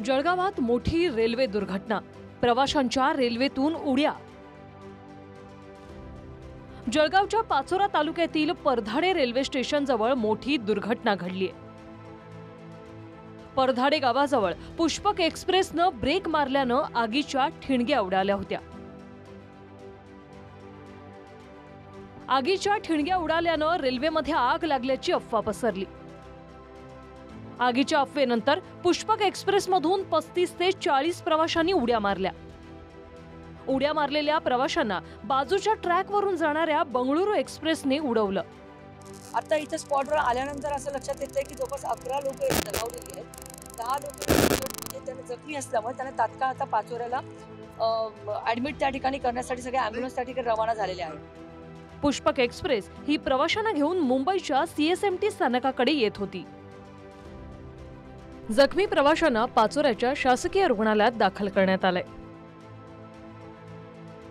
जळगावात मोठी रेल्वे दुर्घटना, प्रवाशांच्या रेल्वेतून उड्या। जळगावच्या पाचोरा तालुक्यातील परधाडे रेल्वे स्टेशन जवळ मोठी दुर्घटना घडली। परधाडे गावाजवळ पुष्पक एक्सप्रेसनं ब्रेक मारल्यानं आगीच्या ठिणग्या उडाल्या होत्या। आगीच्या ठिणग्या उडाल्यानं रेल्वेमध्ये आग लागल्याची अफवा पसरली। आगीच्या अफवेनंतर पुष्पक एक्सप्रेसमधून 35 ते 40 प्रवाशांनी उड्या मारल्या। उड्या मारलेल्या प्रवाशांना बाजूच्या ट्रॅकवरून जाणाऱ्या बंगळुरू एक्सप्रेसने उडवलं। आता इथे स्पॉटवर आल्यानंतर असं लक्षात येतंय की जवळपास 11 लोक दगावलेली आहेत। 10 लोक म्हणजे त्यांना जखमी असल्यामुळे त्यांना तात्काळ आता पाचोऱ्याला ऍडमिट त्या ठिकाणी करण्यासाठी सगळे ॲम्ब्युलन्स त्या ठिकाणी रवाना झालेले आहेत। पुष्पक एक्सप्रेस ही प्रवाशांना घेऊन मुंबईच्या CSMT स्थानकाकडे येत होती। जखमी प्रवाशांना पाचोऱ्याच्या शासकीय रुग्णालयात दाखल करण्यात आले।